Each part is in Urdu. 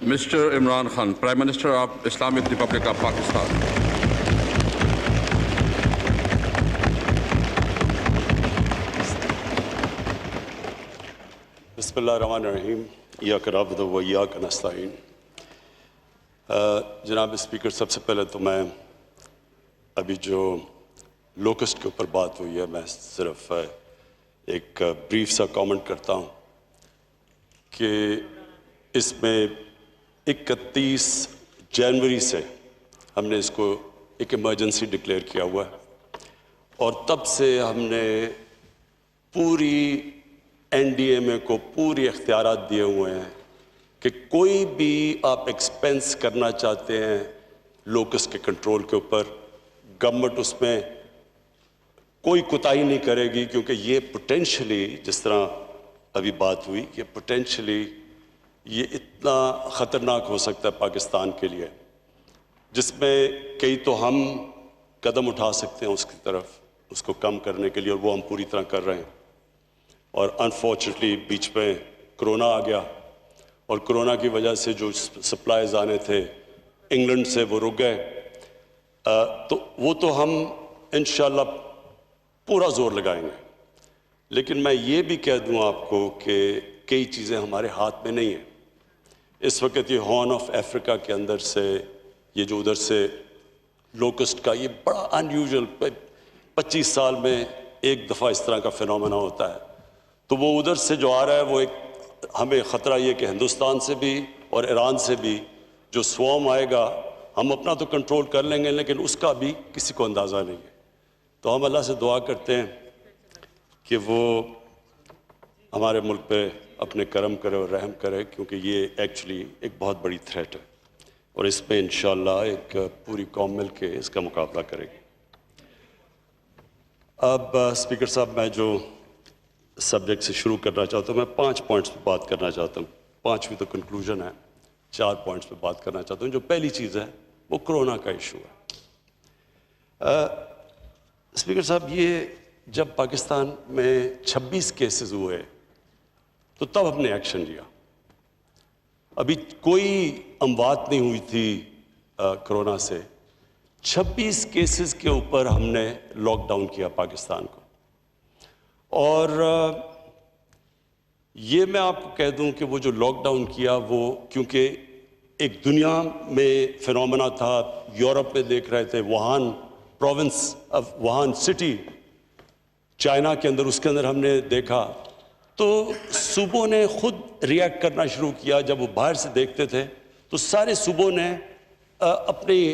Mr. Imran Khan, Prime Minister of Islamic Republic of Pakistan. بسم اللہ الرحمن الرحیم ایاک نعبد و ایاک نستعین. جناب اسپیکر، سب سے پہلے تو میں ابھی جو لوکسٹ کے اوپر بات ہوئی ہے، میں صرف ایک بریف سا کامنٹ کرتا ہوں کہ اس میں 31 جنوری سے ہم نے اس کو ایک ایمرجنسی ڈکلیئر کیا ہوا ہے، اور تب سے ہم نے پوری این ڈی ایم اے کو پوری اختیارات دیے ہوئے ہیں کہ کوئی بھی آپ ایکسپینس کرنا چاہتے ہیں لوکسٹ کے کنٹرول کے اوپر، گورنمنٹ اس میں کوئی کوتاہی نہیں کرے گی، کیونکہ یہ پوٹینشلی، جس طرح ابھی بات ہوئی، کہ پوٹینشلی یہ اتنا خطرناک ہو سکتا ہے پاکستان کے لیے، جس میں کئی تو ہم قدم اٹھا سکتے ہیں اس کی طرف، اس کو کم کرنے کے لیے، اور وہ ہم پوری طرح کر رہے ہیں. اور انفارچونیٹلی بیچ میں کرونا آ گیا، اور کرونا کی وجہ سے جو سپلائز آنے تھے انگلینڈ سے وہ رک گئے. تو وہ تو ہم انشاءاللہ پورا زور لگائیں گے. لیکن میں یہ بھی کہہ دوں آپ کو کہ کئی چیزیں ہمارے ہاتھ میں نہیں ہیں. اس وقت یہ ہارن آف افریقہ کے اندر سے، یہ جو ادھر سے لوکسٹ کا یہ بڑا انیوژل، 25 سال میں ایک دفعہ اس طرح کا فینومینا ہوتا ہے. تو وہ ادھر سے جو آ رہا ہے، وہ ایک ہمیں خطرہ یہ کہ ہندوستان سے بھی اور ایران سے بھی جو سوام آئے گا، ہم اپنا تو کنٹرول کر لیں گے، لیکن اس کا بھی کسی کو اندازہ نہیں ہے. تو ہم اللہ سے دعا کرتے ہیں کہ وہ ہمارے ملک پہ اپنے کرم کرے اور رحم کرے، کیونکہ یہ ایکچولی ایک بہت بڑی تھریٹ ہے، اور اس پہ انشاءاللہ ایک پوری قوم مل کے اس کا مقابلہ کرے گی. اب اسپیکر صاحب، میں جو سبجیکٹ سے شروع کرنا چاہتا ہوں، میں 5 پوائنٹس پہ بات کرنا چاہتا ہوں. 5ویں تو کنکلوژن ہے، 4 پوائنٹس پہ بات کرنا چاہتا ہوں. جو پہلی چیز ہے وہ کرونا کا ایشو ہے. اسپیکر صاحب، یہ جب پاکستان میں 26 کیسز ہوئے تو تب ہم نے ایکشن لیا. ابھی کوئی اموات نہیں ہوئی تھی کرونا سے. 26 کیسز کے اوپر ہم نے لاک ڈاؤن کیا پاکستان کو. اور یہ میں آپ کو کہہ دوں کہ وہ جو لاک ڈاؤن کیا، وہ کیونکہ ایک دنیا میں فینومینا تھا. یورپ میں دیکھ رہے تھے، Wuhan province of Wuhan city China کے اندر، اس کے اندر ہم نے دیکھا. تو صوبوں نے خود ریئیکٹ کرنا شروع کیا. جب وہ باہر سے دیکھتے تھے تو سارے صوبوں نے اپنی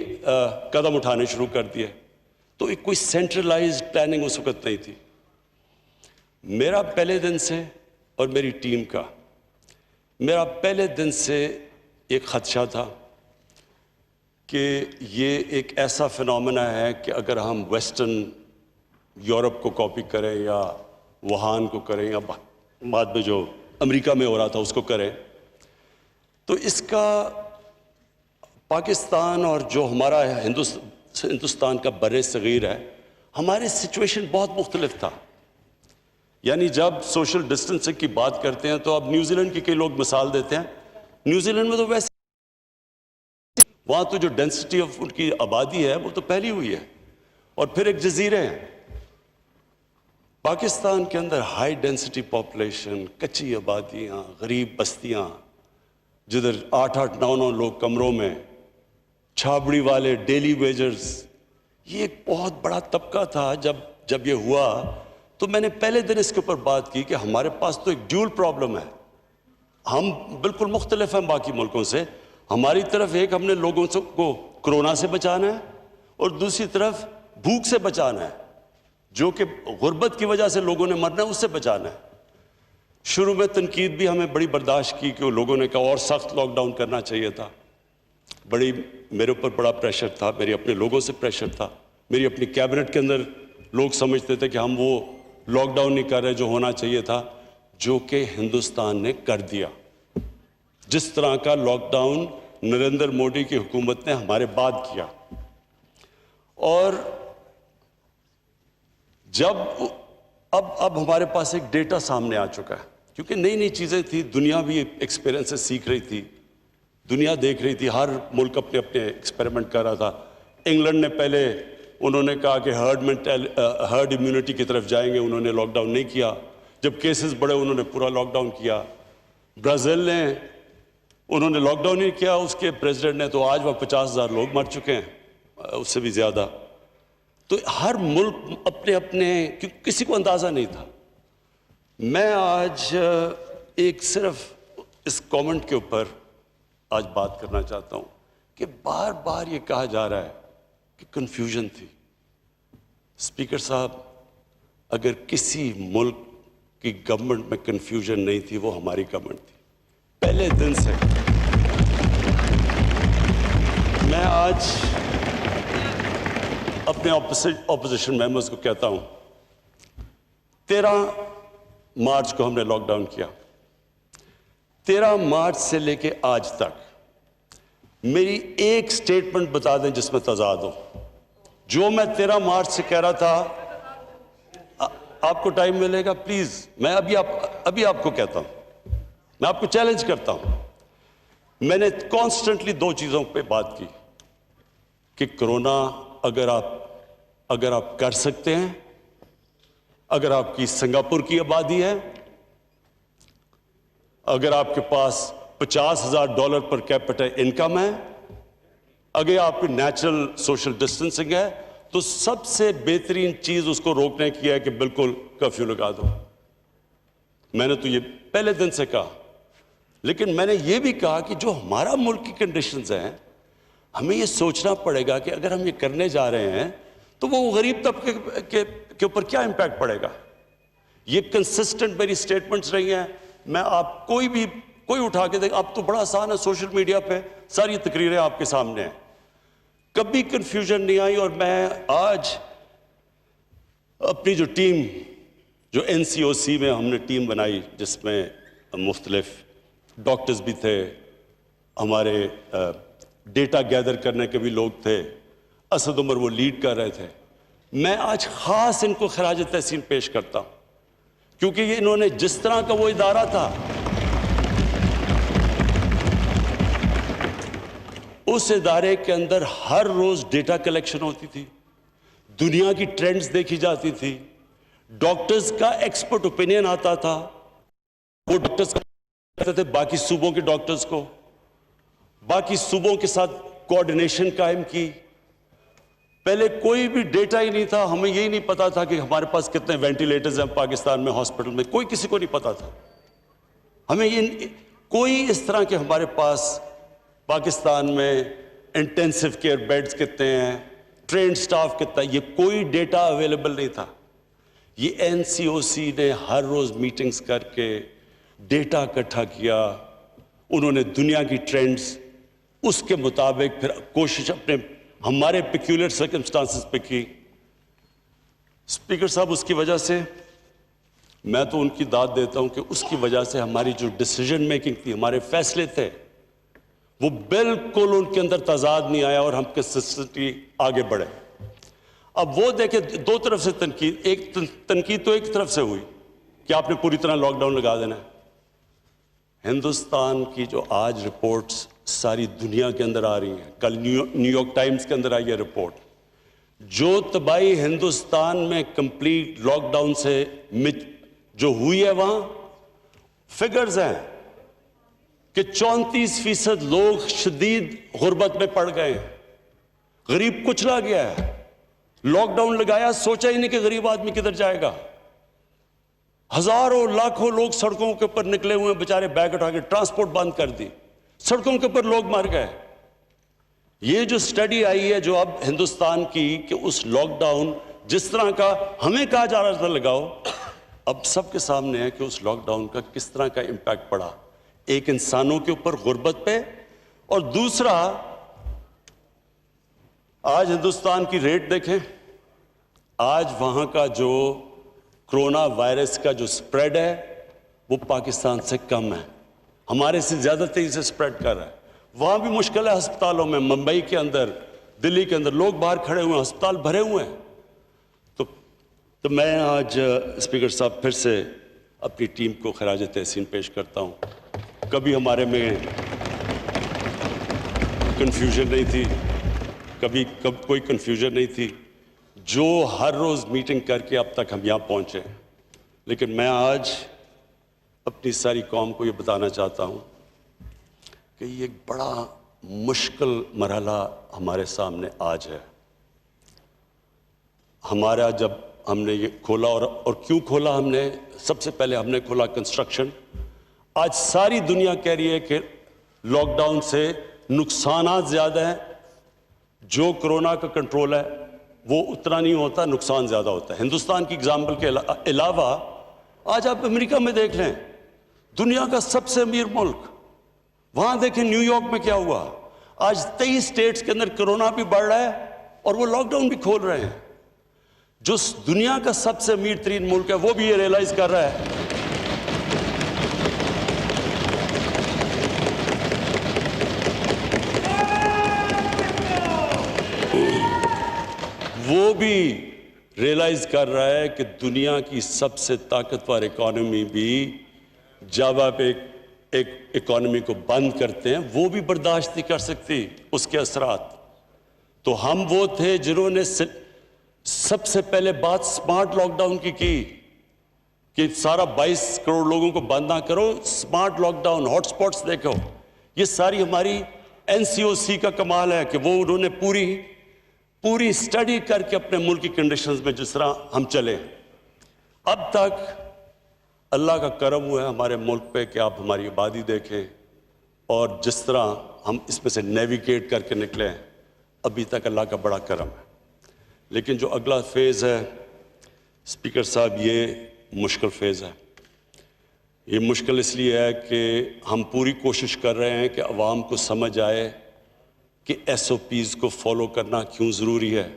قدم اٹھانے شروع کر دیے. تو ایک کوئی سینٹرلائزڈ پلاننگ اس وقت نہیں تھی. میرا پہلے دن سے، اور میری ٹیم کا، میرا پہلے دن سے ایک خدشہ تھا کہ یہ ایک ایسا فینومینا ہے کہ اگر ہم ویسٹرن یورپ کو کاپی کریں، یا ووہان کو کریں، یا بعد میں جو امریکہ میں ہو رہا تھا اس کو کریں، تو اس کا پاکستان اور جو ہمارا ہندوستان کا بر صغیر ہے، ہمارے سچویشن بہت مختلف تھا. یعنی جب سوشل ڈسٹنسنگ کی بات کرتے ہیں تو اب نیوزی لینڈ کی کئی لوگ مثال دیتے ہیں. نیوزی لینڈ میں تو ویسے وہاں تو جو ڈینسٹی آف ان کی آبادی ہے وہ تو پھیلی ہوئی ہے، اور پھر ایک جزیرے ہیں. پاکستان کے اندر ہائی ڈینسٹی پاپولیشن، کچی آبادیاں، غریب بستیاں، جدھر 8-8 9-9 لوگ کمروں میں، چھابڑی والے، ڈیلی ویجرز، یہ ایک بہت بڑا طبقہ تھا. جب یہ ہوا تو میں نے پہلے دن اس کے اوپر بات کی کہ ہمارے پاس تو ایک ڈیول پرابلم ہے. ہم بالکل مختلف ہیں باقی ملکوں سے. ہماری طرف ایک، ہم نے لوگوں کو کرونا سے بچانا ہے، اور دوسری طرف بھوک سے بچانا ہے، جو کہ غربت کی وجہ سے لوگوں نے مرنا ہے، اس سے بچانا ہے. شروع میں تنقید بھی ہمیں بڑی برداشت کی کہ لوگوں نے کہا اور سخت لاک ڈاؤن کرنا چاہیے تھا. میرے اوپر بڑا پریشر تھا، میرے اپنے لوگوں سے پریشر تھا. میری اپنی کیبنٹ کے اندر لوگ سمجھتے تھے کہ ہم وہ لاک ڈاؤن نہیں کر رہے جو ہونا چاہیے تھا، جو کہ ہندوستان نے کر دیا. جس طرح کا لاک ڈاؤن نریندر مودی کی حکومت نے ہمارے بعد کیا. اور جب اب ہمارے پاس ایک ڈیٹا سامنے آ چکا ہے، کیونکہ نئی نئی چیزیں تھی، دنیا بھی ایکسپیرینس سے سیکھ رہی تھی. دنیا دیکھ رہی تھی, ہر ملک اپنے اپنے ایکسپیریمنٹ کر رہا تھا. انگلینڈ نے پہلے انہوں نے کہا کہ ہرڈ امیونٹی کی طرف جائیں گے, انہوں نے لاک ڈاؤن نہیں کیا. جب کیسز بڑھے انہوں نے پورا لاک ڈاؤن کیا. برازیل نے انہوں نے لاک ڈاؤن نہیں کیا, اس کے پریزیڈنٹ نے, تو آج وہ 50,000 لوگ مر چکے ہیں, اس سے بھی زیادہ. تو ہر ملک اپنے اپنے, کسی کو اندازہ نہیں تھا. میں آج ایک صرف اس کامنٹ کے اوپر آج بات کرنا چاہتا ہوں کہ بار بار یہ کہا جا رہا ہے کہ کنفیوژن تھی. اسپیکر صاحب, اگر کسی ملک کی گورنمنٹ میں کنفیوژن نہیں تھی وہ ہماری گورنمنٹ تھی پہلے دن سے. میں آج اپنے اپوزیشن ممبرز کو کہتا ہوں, 13 مارچ کو ہم نے لاک ڈاؤن کیا. 13 مارچ سے لے کے آج تک میری ایک سٹیٹمنٹ بتا دیں جس میں تضاد ہو. جو میں 13 مارچ سے کہہ رہا تھا, آپ کو ٹائم ملے گا پلیز, میں ابھی آپ کو کہتا ہوں, میں آپ کو چیلنج کرتا ہوں. میں نے کانسٹنٹلی 2 چیزوں پہ بات کی کہ کرونا اگر آپ کر سکتے ہیں, اگر آپ کی سنگاپور کی آبادی ہے, اگر آپ کے پاس $50,000 پر کیپٹا انکم ہے, اگر آپ کی نیچرل سوشل ڈسٹنسنگ ہے, تو سب سے بہترین چیز اس کو روکنے کی ہے کہ بالکل کرفیو لگا دو. میں نے تو یہ پہلے دن سے کہا, لیکن میں نے یہ بھی کہا کہ جو ہمارا ملک کی کنڈیشنز ہیں, ہمیں یہ سوچنا پڑے گا کہ اگر ہم یہ کرنے جا رہے ہیں تو وہ غریب طبقے کے اوپر کیا امپیکٹ پڑے گا. یہ کنسسٹنٹ میری سٹیٹمنٹس رہی ہیں. میں آپ کوئی اٹھا کے دیکھ, اب تو بڑا آسان ہے, سوشل میڈیا پہ ساری تقریریں آپ کے سامنے ہیں, کبھی کنفیوژن نہیں آئی. اور میں آج اپنی جو ٹیم, جو NCOC میں ہم نے ٹیم بنائی جس میں مختلف ڈاکٹرز بھی تھے, ہمارے ڈیٹا گیدر کرنے کے بھی لوگ تھے, اسد عمر وہ لیڈ کر رہے تھے. میں آج خاص ان کو خراج تحسین پیش کرتا ہوں کیونکہ یہ انہوں نے جس طرح کا وہ ادارہ تھا, اس ادارے کے اندر ہر روز ڈیٹا کلیکشن ہوتی تھی, دنیا کی ٹرینڈز دیکھی جاتی تھی, ڈاکٹرز کا ایکسپرٹ اوپینین آتا تھا, وہ ڈاکٹرز کہتے تھے باقی صوبوں کے ڈاکٹرز کو, باقی صوبوں کے ساتھ کوآرڈینیشن قائم کی. پہلے کوئی بھی ڈیٹا ہی نہیں تھا, ہمیں یہی نہیں پتا تھا کہ ہمارے پاس کتنے وینٹیلیٹرز ہیں پاکستان میں ہاسپٹل میں, کوئی کسی کو نہیں پتا تھا. ہمیں یہ کوئی اس طرح کے ہمارے پاس پاکستان میں انٹینسو کیئر بیڈز کتنے ہیں, ٹرینڈ سٹاف کتنا ہے, یہ کوئی ڈیٹا اویلیبل نہیں تھا. یہ NCOC نے ہر روز میٹنگز کر کے ڈیٹا اکٹھا کیا, انہوں نے دنیا کی ٹرینڈز اس کے مطابق پھر کوشش اپنے ہمارے پیکیولر سرکمسٹانسز پہ کی. اسپیکر صاحب, اس کی وجہ سے میں تو ان کی داد دیتا ہوں کہ اس کی وجہ سے ہماری جو ڈیسیجن میکنگ تھی, ہمارے فیصلے تھے, وہ بالکل ان کے اندر تضاد نہیں آیا اور ہم کنسسٹنٹلی آگے بڑھے. اب وہ دیکھیں 2 طرف سے تنقید تو ایک طرف سے ہوئی کہ آپ نے پوری طرح لاک ڈاؤن لگا دینا ہے. ہندوستان کی جو آج رپورٹس ساری دنیا کے اندر آ رہی ہیں, کل نیو یارک ٹائمز کے اندر آئی ہے رپورٹ, جو تباہی ہندوستان میں کمپلیٹ لاک ڈاؤن سے جو ہوئی ہے, وہاں فگرز ہیں کہ 34% لوگ شدید غربت میں پڑ گئے ہیں, غریب کچلا گیا ہے. لاک ڈاؤن لگایا, سوچا ہی نہیں کہ غریب آدمی کدھر جائے گا. ہزاروں لاکھوں لوگ سڑکوں کے اوپر نکلے ہوئے ہیں, بیچارے بیگ اٹھا کے, ٹرانسپورٹ بند کر دی, سڑکوں کے اوپر لوگ مر گئے. یہ جو سٹڈی آئی ہے جو اب ہندوستان کی کہ اس لاک ڈاؤن جس طرح کا ہمیں کہا جا رہا تھا لگاؤ, اب سب کے سامنے ہے کہ اس لاک ڈاؤن کا کس طرح کا امپیکٹ پڑا, ایک انسانوں کے اوپر غربت پہ, اور دوسرا آج ہندوستان کی ریٹ دیکھیں, آج وہاں کا جو کرونا وائرس کا جو سپریڈ ہے وہ پاکستان سے کم ہے, ہمارے سے زیادہ تیزی سے سپریڈ کر رہا ہے. وہاں بھی مشکل ہے ہسپتالوں میں, ممبئی کے اندر, دلی کے اندر لوگ باہر کھڑے ہوئے ہیں, ہسپتال بھرے ہوئے ہیں. تو میں آج اسپیکر صاحب پھر سے اپنی ٹیم کو خراج تحسین پیش کرتا ہوں. کبھی ہمارے میں کنفیوژن نہیں تھی، کبھی کوئی کنفیوژن نہیں تھی، جو ہر روز میٹنگ کر کے اب تک ہم یہاں پہنچے. لیکن میں آج اپنی ساری قوم کو یہ بتانا چاہتا ہوں کہ یہ ایک بڑا مشکل مرحلہ ہمارے سامنے آج ہے. ہمارا جب ہم نے یہ کھولا اور کیوں کھولا ہم نے، سب سے پہلے ہم نے کھولا کنسٹرکشن. آج ساری دنیا کہہ رہی ہے کہ لاک ڈاؤن سے نقصانات زیادہ ہیں، جو کرونا کا کنٹرول ہے وہ اتنا نہیں ہوتا، نقصان زیادہ ہوتا ہے. ہندوستان کی اگزامپل کے علاوہ آج آپ امریکہ میں دیکھ لیں، دنیا کا سب سے امیر ملک، وہاں دیکھیں نیو یارک میں کیا ہوا. آج 23 اسٹیٹس کے اندر کرونا بھی بڑھ رہا ہے اور وہ لاک ڈاؤن بھی کھول رہے ہیں. جو دنیا کا سب سے امیر ترین ملک ہے وہ بھی یہ ریئلائز کر رہا ہے. وہ بھی ریئلائز کر رہا ہے کہ دنیا کی سب سے طاقتور اکانومی بھی جب آپ ایک اکانومی کو بند کرتے ہیں وہ بھی برداشت نہیں کر سکتی اس کے اثرات. تو ہم وہ تھے جنہوں نے سب سے پہلے بات سمارٹ لاک ڈاؤن کی کہ سارا 22 کروڑ لوگوں کو بند نہ کرو، smart lockdown, hot spots دیکھو. یہ ساری ہماری NCOC کا کمال ہے کہ وہ انہوں نے پوری اسٹڈی کر کے اپنے ملک کی کنڈیشنز میں جس طرح ہم چلے. اب تک اللہ کا کرم ہوا ہے ہمارے ملک پہ کہ آپ ہماری آبادی دیکھیں اور جس طرح ہم اس میں سے نیویگیٹ کر کے نکلے ہیں، ابھی تک اللہ کا بڑا کرم ہے. لیکن جو اگلا فیز ہے اسپیکر صاحب، یہ مشکل فیز ہے. یہ مشکل اس لیے ہے کہ ہم پوری کوشش کر رہے ہیں کہ عوام کو سمجھ آئے کہ SOPs کو فالو کرنا کیوں ضروری ہے.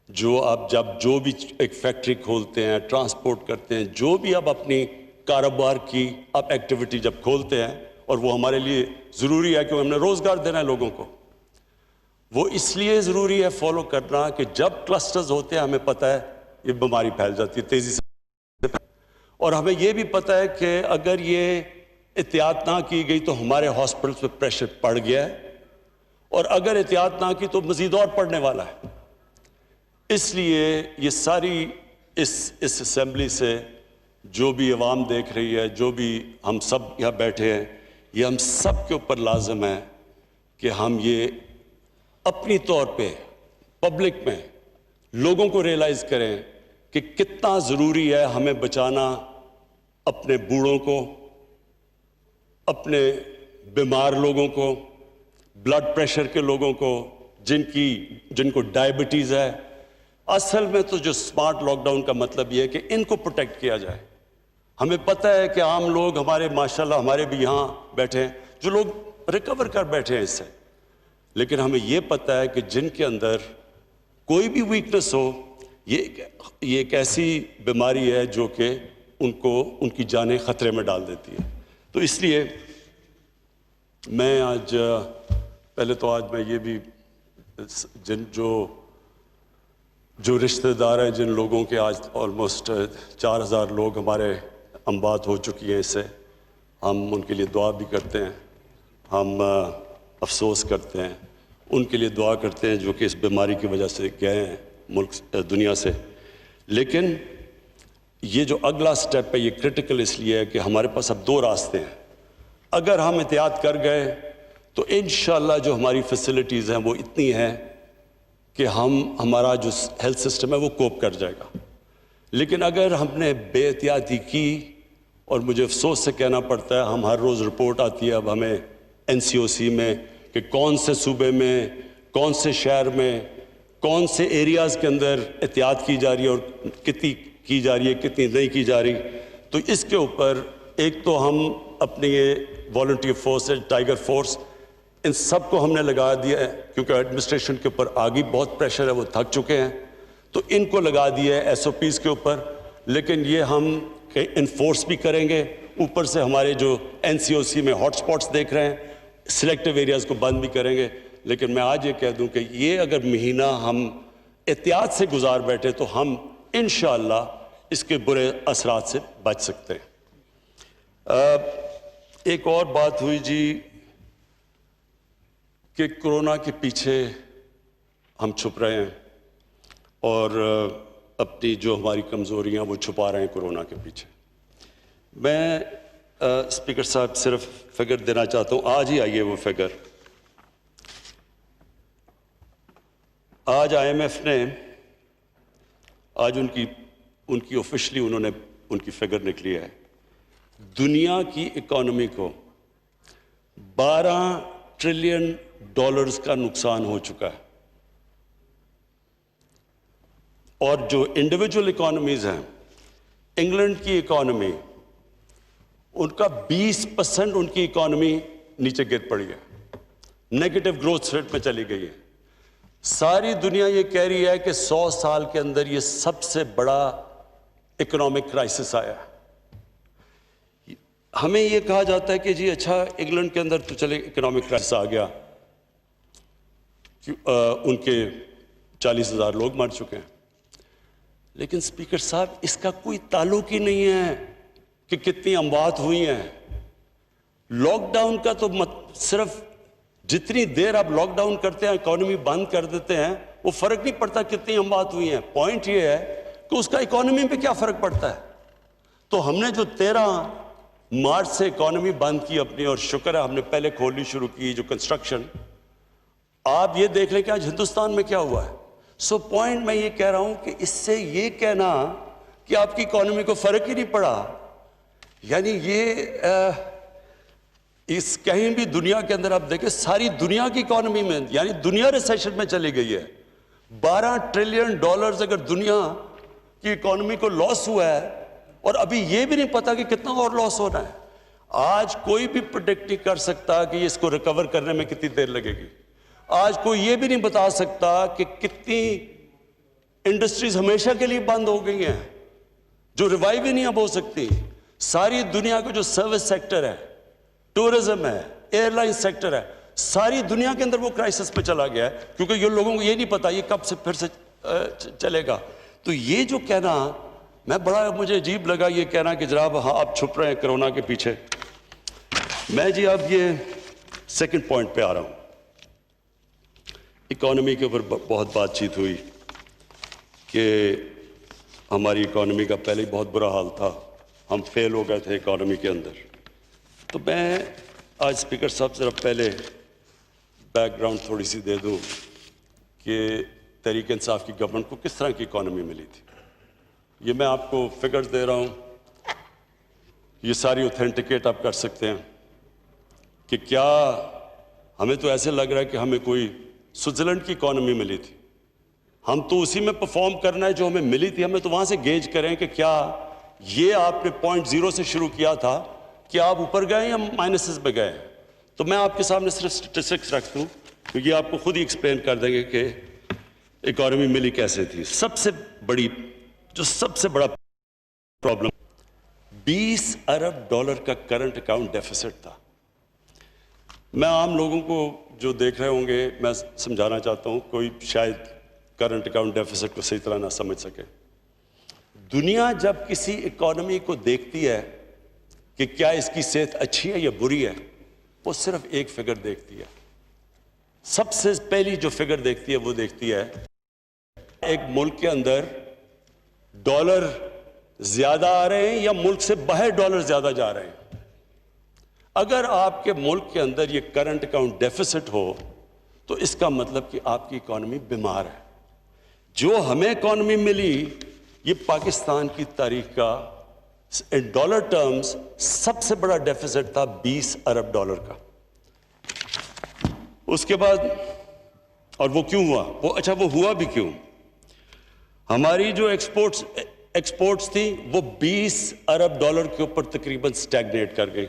جو بھی ایک فیکٹری کھولتے ہیں، ٹرانسپورٹ کرتے ہیں، جو بھی آپ اپنی کاروبار کی آپ ایکٹیویٹی جب کھولتے ہیں، اور وہ ہمارے لیے ضروری ہے کہ ہم نے روزگار دینا ہے لوگوں کو، وہ اس لیے ضروری ہے فالو کرنا کہ جب کلسٹرز ہوتے ہیں ہمیں پتہ ہے یہ بیماری پھیل جاتی ہے تیزی سے، اور ہمیں یہ بھی پتہ ہے کہ اگر یہ احتیاط نہ کی گئی تو ہمارے ہاسپٹلس پہ پریشر پڑ گیا ہے، اور اگر احتیاط نہ کی تو مزید اور پڑنے والا ہے. اس لیے یہ ساری اس اسمبلی سے جو بھی عوام دیکھ رہی ہے، جو بھی ہم سب یہاں بیٹھے ہیں، یہ ہم سب کے اوپر لازم ہے کہ ہم یہ اپنی طور پہ پبلک میں لوگوں کو ریئلائز کریں کہ کتنا ضروری ہے ہمیں بچانا اپنے بوڑھوں کو، اپنے بیمار لوگوں کو، بلڈ پریشر کے لوگوں کو، جن کو ڈائبٹیز ہے. اصل میں تو جو سمارٹ لاک ڈاؤن کا مطلب یہ ہے کہ ان کو پروٹیکٹ کیا جائے. ہمیں پتہ ہے کہ عام لوگ ہمارے ماشاءاللہ ہمارے بھی یہاں بیٹھے ہیں جو لوگ ریکور کر بیٹھے ہیں اس سے، لیکن ہمیں یہ پتہ ہے کہ جن کے اندر کوئی بھی ویکنس ہو، یہ ایک ایسی بیماری ہے جو کہ ان کی جانیں خطرے میں ڈال دیتی ہے. تو اس لیے میں آج میں یہ بھی جو رشتہ دار ہیں، جن لوگوں کے آج آلموسٹ 4000 لوگ ہمارے اموات ہو چکی ہیں، اس سے ہم ان کے لیے دعا بھی کرتے ہیں، ہم افسوس کرتے ہیں، ان کے لیے دعا کرتے ہیں جو کہ اس بیماری کی وجہ سے گئے ہیں ملک دنیا سے. لیکن یہ جو اگلا سٹیپ ہے یہ کرٹیکل اس لیے ہے کہ ہمارے پاس اب 2 راستے ہیں. اگر ہم احتیاط کر گئے تو انشاءاللہ جو ہماری فیسلٹیز ہیں وہ اتنی ہیں کہ ہمارا جو ہیلتھ سسٹم ہے وہ کوپ کر جائے گا. لیکن اگر ہم نے بے احتیاطی کی، اور مجھے افسوس سے کہنا پڑتا ہے ہم ہر روز رپورٹ آتی ہے اب ہمیں NCOC میں کہ کون سے صوبے میں، کون سے شہر میں، کون سے ایریاز کے اندر احتیاط کی جا رہی ہے اور کتنی کی جا رہی ہے، کتنی نہیں کی جا رہی. تو اس کے اوپر ایک تو ہم اپنی یہ والنٹیئر فورس ہے، ٹائیگر فورس، ان سب کو ہم نے لگا دیا ہے کیونکہ ایڈمنسٹریشن کے اوپر آگے بہت پریشر ہے، وہ تھک چکے ہیں، تو ان کو لگا دیا ہے SOPs کے اوپر. لیکن یہ ہم انفورس بھی کریں گے، اوپر سے ہمارے جو NCOC میں ہاٹ سپاٹس دیکھ رہے ہیں، سلیکٹیو ایریاز کو بند بھی کریں گے. لیکن میں آج یہ کہہ دوں کہ یہ اگر مہینہ ہم احتیاط سے گزار بیٹھے تو ہم انشاءاللہ اس کے برے اثرات سے بچ سکتے ہیں. ایک اور بات ہوئی جی، کہ کورونا کے پیچھے ہم چھپ رہے ہیں اور اپنی جو ہماری کمزوریاں وہ چھپا رہے ہیں کورونا کے پیچھے. میں اسپیکر صاحب صرف فگر دینا چاہتا ہوں. آج ہی آئیے وہ فگر. آج IMF نے آج ان کی آفیشلی انہوں نے ان کی فگر نکلی ہے. دنیا کی اکانومی کو $12 ٹریلین کا نقصان ہو چکا ہے. اور جو انڈیویجول اکانومیز ہیں, انگلینڈ کی اکانومی, ان کا 20% ان کی اکانومی نیچے گر پڑی ہے, نیگیٹو گروتھ ریٹ میں چلی گئی ہے. ساری دنیا یہ کہہ رہی ہے کہ 100 سال کے اندر یہ سب سے بڑا اکنامک کرائسس آیا ہے. ہمیں یہ کہا جاتا ہے کہ جی اچھا انگلینڈ کے اندر تو چلے اکنامک کرائسس آ گیا, ان کے 40,000 لوگ مر چکے ہیں. لیکن اسپیکر صاحب اس کا کوئی تعلق ہی نہیں ہے کہ کتنی اموات ہوئی ہیں. لاک ڈاؤن کا تو صرف جتنی دیر آپ لاک ڈاؤن کرتے ہیں, اکانومی بند کر دیتے ہیں, وہ فرق نہیں پڑتا کتنی اموات ہوئی ہیں. پوائنٹ یہ ہے کہ اس کا اکانومی پہ کیا فرق پڑتا ہے. تو ہم نے جو 13 مارچ سے اکانومی بند کی اپنی, اور شکر ہے ہم نے پہلے کھولنی شروع کی جو کنسٹرکشن, آپ یہ دیکھ لیں کہ آج ہندوستان میں کیا ہوا ہے. سو پوائنٹ میں یہ کہہ رہا ہوں کہ اس سے یہ کہنا کہ آپ کی اکانومی کو فرق ہی نہیں پڑا, یعنی یہ اس کہیں بھی دنیا کے اندر آپ دیکھیں ساری دنیا کی اکانومی میں, یعنی دنیا ریسیشن میں چلی گئی ہے. $12 ٹریلین اگر دنیا کی اکانومی کو لاس ہوا ہے, اور ابھی یہ بھی نہیں پتا کہ کتنا اور لاس ہونا ہے. آج کوئی بھی پریڈکٹ نہیں کر سکتا کہ اس کو ریکور کرنے میں کتنی دیر لگے گی. آج کوئی یہ بھی نہیں بتا سکتا کہ کتنی انڈسٹریز ہمیشہ کے لیے بند ہو گئی ہیں جو ریوائیو ہی نہیں اب ہو سکتی. ساری دنیا کا جو سروس سیکٹر ہے, ٹورزم ہے, ایئر لائن سیکٹر ہے, ساری دنیا کے اندر وہ کرائسس پہ چلا گیا ہے, کیونکہ یہ لوگوں کو یہ نہیں پتا یہ کب سے پھر سے چلے گا. تو یہ جو کہنا, مجھے عجیب لگا یہ کہنا کہ جناب ہاں آپ چھپ رہے ہیں کرونا کے پیچھے. میں جی اب یہ سیکنڈ پوائنٹ پہ آ رہا ہوں. اکانومی کے اوپر بہت بات چیت ہوئی کہ ہماری اکانومی کا پہلے ہی بہت برا حال تھا, ہم فیل ہو گئے تھے اکانومی کے اندر. تو میں آج اسپیکر صاحب ذرا پہلے بیک گراؤنڈ تھوڑی سی دے دوں کہ تحریک انصاف کی گورنمنٹ کو کس طرح کی اکانومی ملی تھی. یہ میں آپ کو فگرز دے رہا ہوں, یہ ساری اوتھینٹیکیٹ آپ کر سکتے ہیں کہ کیا ہمیں تو ایسے لگ رہا ہے کہ ہمیں کوئی سوئٹزرلینڈ کی اکانومی ملی تھی. ہم تو اسی میں پرفارم کرنا ہے جو ہمیں ملی تھی. ہمیں تو وہاں سے گیج کریں کہ کیا یہ آپ نے 0.0 سے شروع کیا تھا کہ آپ اوپر گئے یا مائنسز میں گئے. تو میں آپ کے سامنے صرف سٹیٹسٹکس رکھ دوں کیونکہ یہ آپ کو خود ہی ایکسپلین کر دیں گے کہ اکانومی ملی کیسے تھی. سب سے بڑا پرابلم $20 ارب کا کرنٹ اکاؤنٹ ڈیفیسٹ تھا. میں عام لوگوں کو جو دیکھ رہے ہوں گے میں سمجھانا چاہتا ہوں, کوئی شاید کرنٹ اکاؤنٹ ڈیفیسٹ کو صحیح طرح نہ سمجھ سکے. دنیا جب کسی اکانومی کو دیکھتی ہے کہ کیا اس کی صحت اچھی ہے یا بری ہے, وہ صرف ایک فگر دیکھتی ہے. سب سے پہلی جو فگر دیکھتی ہے وہ دیکھتی ہے ایک ملک کے اندر ڈالر زیادہ آ رہے ہیں یا ملک سے باہر ڈالر زیادہ جا رہے ہیں. اگر آپ کے ملک کے اندر یہ کرنٹ اکاؤنٹ ڈیفیسٹ ہو تو اس کا مطلب کہ آپ کی اکانومی بیمار ہے. جو ہمیں اکانومی ملی یہ پاکستان کی تاریخ کا ڈالر ٹرمز سب سے بڑا ڈیفیسٹ تھا $20 ارب کا. اس کے بعد اور وہ کیوں ہوا, وہ ہوا بھی کیوں. ہماری جو ایکسپورٹس تھی وہ $20 ارب کے اوپر تقریباً سٹیگنیٹ کر گئی,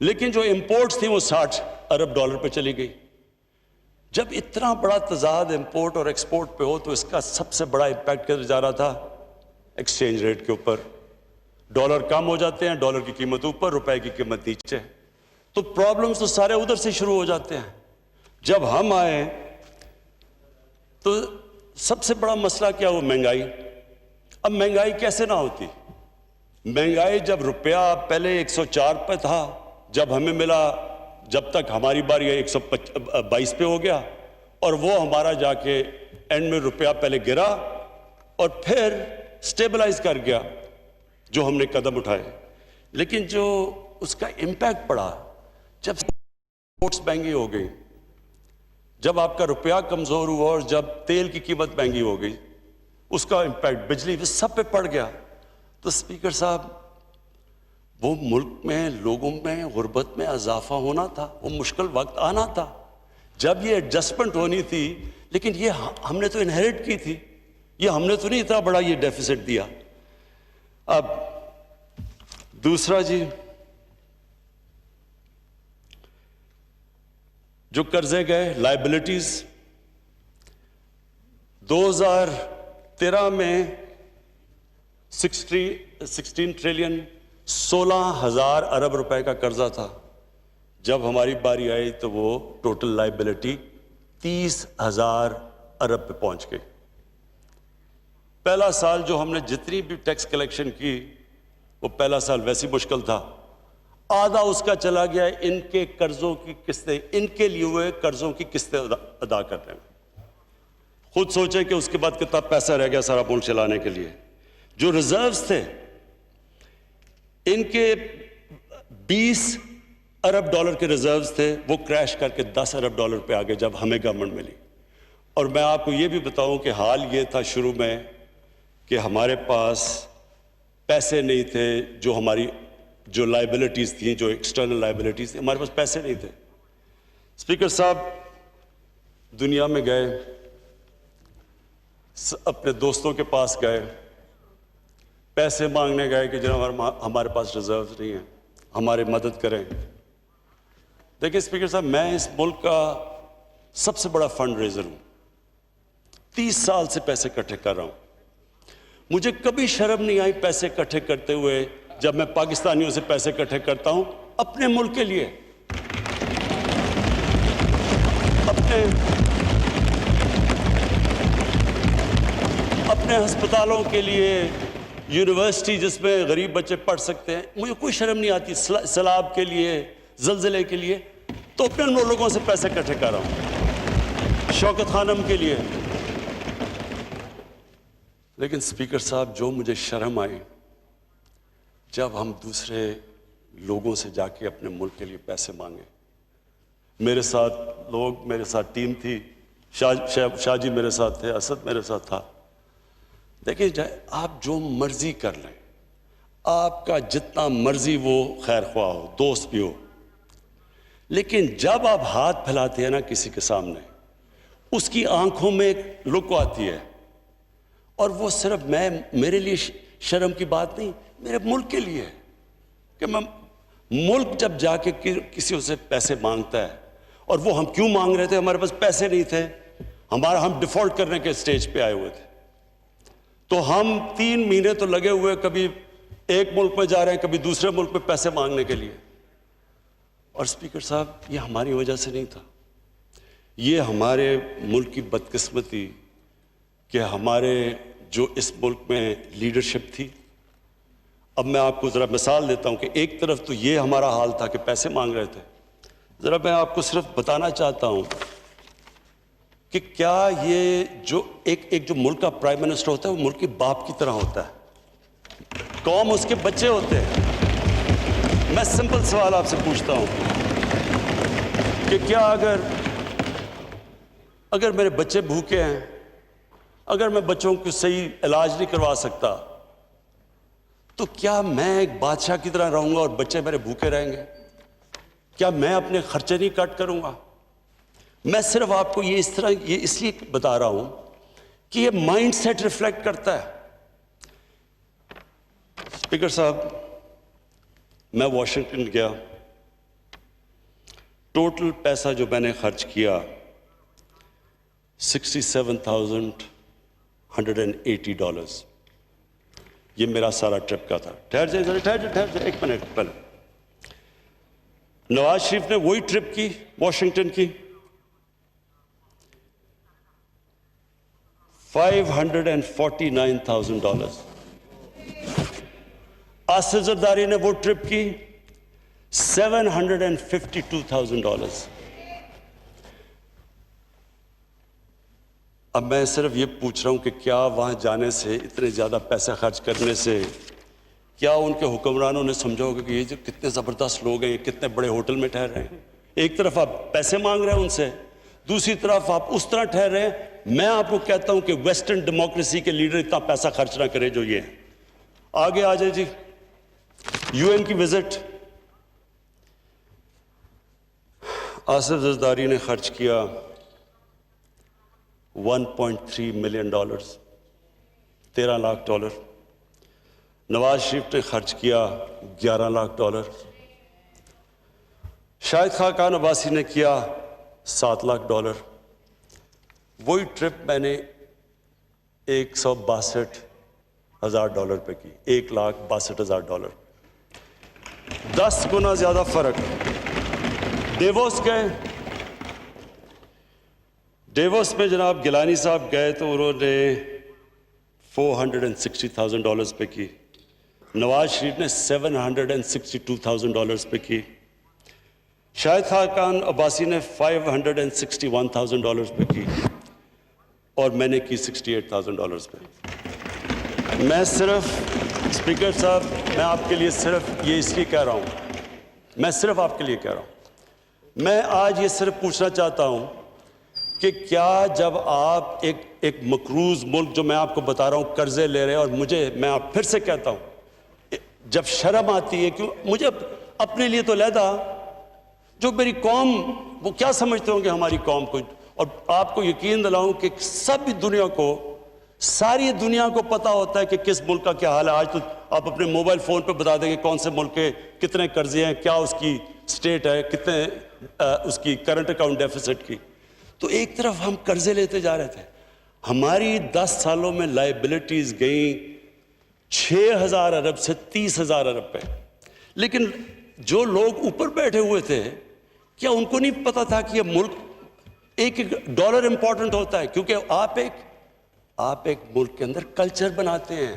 لیکن جو امپورٹس تھی وہ $60 ارب پہ چلی گئی. جب اتنا بڑا تضاد امپورٹ اور ایکسپورٹ پہ ہو تو اس کا سب سے بڑا امپیکٹ کدھر جا رہا تھا, ایکسچینج ریٹ کے اوپر. ڈالر کم ہو جاتے ہیں, ڈالر کی قیمت اوپر, روپے کی قیمت نیچے, تو پرابلمز تو سارے ادھر سے شروع ہو جاتے ہیں. جب ہم آئے تو سب سے بڑا مسئلہ کیا ہوا, مہنگائی. اب مہنگائی کیسے نہ ہوتی. مہنگائی جب روپیہ پہلے 104 پہ تھا, جب ہمیں ملا جب تک ہماری باری 122 پہ ہو گیا اور وہ ہمارا جا کے اینڈ میں روپیہ پہلے گرا اور پھر سٹیبلائز کر گیا جو ہم نے قدم اٹھائے. لیکن جو اس کا امپیکٹ پڑا جب سپورٹس مہنگی ہو گئی, جب آپ کا روپیہ کمزور ہوا اور جب تیل کی قیمت مہنگی ہو گئی, اس کا امپیکٹ بجلی پہ سب پہ پڑ گیا. تو اسپیکر صاحب وہ ملک میں لوگوں میں غربت میں اضافہ ہونا تھا, وہ مشکل وقت آنا تھا جب یہ ایڈجسٹمنٹ ہونی تھی. لیکن یہ ہم نے تو انہیریٹ کی تھی, یہ ہم نے تو نہیں اتنا بڑا یہ ڈیفیسٹ دیا. اب دوسرا جی, جو قرضے گئے لائبلٹیز 2013 میں 16 ٹریلین 16,000 ارب روپے کا قرضہ تھا. جب ہماری باری آئی تو وہ ٹوٹل لائبلٹی 30,000 ارب پہ پہنچ گئی. پہلا سال جو ہم نے جتنی بھی ٹیکس کلیکشن کی وہ پہلا سال ویسی مشکل تھا, آدھا اس کا چلا گیا ان کے قرضوں کی قسطیں, ان کے لیے ہوئے قرضوں کی قسطیں ادا کرنے میں. خود سوچیں کہ اس کے بعد کتنا پیسہ رہ گیا سارا ملک چلانے کے لیے. جو ریزروز تھے ان کے 20 ارب ڈالر کے ریزروز تھے, وہ کریش کر کے 10 ارب ڈالر پہ آگے جب ہمیں گورنمنٹ ملی. اور میں آپ کو یہ بھی بتاؤں کہ حال یہ تھا شروع میں کہ ہمارے پاس پیسے نہیں تھے, جو ہماری جو لائبلٹیز تھیں, جو ایکسٹرنل لائبلٹیز تھیں, ہمارے پاس پیسے نہیں تھے. اسپیکر صاحب دنیا میں گئے, اپنے دوستوں کے پاس گئے, پیسے مانگنے گئے کہ جناب ہمارے پاس ریزروز نہیں ہیں, ہماری مدد کریں. دیکھیں اسپیکر صاحب, میں اس ملک کا سب سے بڑا فنڈ ریزر ہوں, 30 سال سے پیسے اکٹھے کر رہا ہوں. مجھے کبھی شرم نہیں آئی پیسے اکٹھے کرتے ہوئے جب میں پاکستانیوں سے پیسے اکٹھے کرتا ہوں اپنے ملک کے لیے, اپنے ہسپتالوں کے لیے, یونیورسٹی جس میں غریب بچے پڑھ سکتے ہیں. مجھے کوئی شرم نہیں آتی. سیلاب کے لیے, زلزلے کے لیے, تو اپنے لوگوں سے پیسے اکٹھے کر رہا ہوں, شوکت خانم کے لیے. لیکن اسپیکر صاحب جو مجھے شرم آئی جب ہم دوسرے لوگوں سے جا کے اپنے ملک کے لیے پیسے مانگے. میرے ساتھ لوگ, میرے ساتھ ٹیم تھی, شاہ جی میرے ساتھ تھے, اسد میرے ساتھ تھا. دیکھیں آپ جو مرضی کر لیں, آپ کا جتنا مرضی وہ خیر خواہ ہو, دوست بھی ہو, لیکن جب آپ ہاتھ پھیلاتے ہیں نا کسی کے سامنے, اس کی آنکھوں میں ایک لک آتی ہے, اور وہ صرف میرے لیے شرم کی بات نہیں, میرے ملک کے لیے, کہ میں ملک جب جا کے کسی سے پیسے مانگتا ہے, اور وہ ہم کیوں مانگ رہے تھے, ہمارے پاس پیسے نہیں تھے, ہم ڈیفالٹ کرنے کے سٹیج پہ آئے ہوئے تھے. تو ہم 3 مہینے تو لگے ہوئے, کبھی ایک ملک میں جا رہے ہیں, کبھی دوسرے ملک میں پیسے مانگنے کے لیے. اور اسپیکر صاحب یہ ہماری وجہ سے نہیں تھا, یہ ہمارے ملک کی بدقسمتی کہ ہمارے جو اس ملک میں لیڈرشپ تھی. اب میں آپ کو ذرا مثال دیتا ہوں کہ ایک طرف تو یہ ہمارا حال تھا کہ پیسے مانگ رہے تھے. ذرا میں آپ کو صرف بتانا چاہتا ہوں کہ کیا یہ جو ایک جو ملک کا پرائم منسٹر ہوتا ہے وہ ملک کے باپ کی طرح ہوتا ہے, قوم اس کے بچے ہوتے ہیں. میں سمپل سوال آپ سے پوچھتا ہوں کہ کیا اگر میرے بچے بھوکے ہیں, اگر میں بچوں کو صحیح علاج نہیں کروا سکتا, تو کیا میں ایک بادشاہ کی طرح رہوں گا اور بچے میرے بھوکے رہیں گے؟ کیا میں اپنے خرچے نہیں کٹ کروں گا؟ میں صرف آپ کو یہ اس لیے بتا رہا ہوں کہ یہ مائنڈ سیٹ ریفلیکٹ کرتا ہے. اسپیکر صاحب میں واشنگٹن گیا, ٹوٹل پیسہ جو میں نے خرچ کیا $67,180. یہ میرا سارا ٹرپ کا تھا. ٹھہر جائے ایک منٹ پہلے. نواز شریف نے وہی ٹرپ کی واشنگٹن کی, $549,000. آصف زرداری نے وہ ٹرپ کی $752,000. اب میں صرف یہ پوچھ رہا ہوں کہ کیا وہاں جانے سے، اتنے زیادہ پیسے خرچ کرنے سے، کیا ان کے حکمرانوں نے سمجھا ہوگا کہ یہ جو کتنے زبردست لوگ ہیں، یہ کتنے بڑے ہوٹل میں ٹھہر رہے ہیں؟ ایک طرف آپ پیسے مانگ رہے ہیں ان سے، دوسری طرف آپ اس طرح ٹھہر رہے ہیں. میں آپ کو کہتا ہوں کہ ویسٹرن ڈیموکریسی کے لیڈر اتنا پیسہ خرچ نہ کرے جو یہ ہیں. آگے آ جائے جی. UN کی وزٹ، آصف زرداری نے خرچ کیا $1.3 ملین، $13 لاکھ. نواز شریف نے خرچ کیا $11 لاکھ. شاہد خاقان عباسی نے کیا $7 لاکھ. وہی ٹرپ میں نے $162,000 پہ کی، $1,62,000. 10 گنا زیادہ فرق. ڈیووس گئے، ڈیووس میں جناب گیلانی صاحب گئے تو انہوں نے $460,000 پہ کی. نواز شریف نے $762,000 پہ کی. شاہد خاقان عباسی نے $561,000 پہ کی، اور میں نے کی $68,000 پہ. میں صرف اسپیکر صاحب، میں آپ کے لیے صرف یہ اس لیے کہہ رہا ہوں، میں صرف آپ کے لیے کہہ رہا ہوں، میں آج یہ صرف پوچھنا چاہتا ہوں کہ کیا جب آپ ایک مقروض ملک، جو میں آپ کو بتا رہا ہوں قرضے لے رہے ہیں، اور میں آپ پھر سے کہتا ہوں، جب شرم آتی ہے، کیوں مجھے اپنے لیے تو علیحدہ، جو میری قوم، وہ کیا سمجھتے ہوں گے ہماری قوم کو. اور آپ کو یقین دلاؤں کہ سب دنیا کو، ساری دنیا کو پتا ہوتا ہے کہ کس ملک کا کیا حال ہے. آج تو آپ اپنے موبائل فون پہ بتا دیں کہ کون سے ملک کے کتنے قرضے ہیں، کیا اس کی سٹیٹ ہے، کتنے اس کی کرنٹ اکاؤنٹ ڈیفیسٹ کی. تو ایک طرف ہم قرضے لیتے جا رہے تھے، ہماری 10 سالوں میں لائبلٹیز گئیں 6,000 ارب سے 30,000 ارب پہ. لیکن جو لوگ اوپر بیٹھے ہوئے تھے، کیا ان کو نہیں پتا تھا کہ یہ ملک، ایک ڈالر امپورٹنٹ ہوتا ہے؟ کیونکہ آپ ایک ملک کے اندر کلچر بناتے ہیں،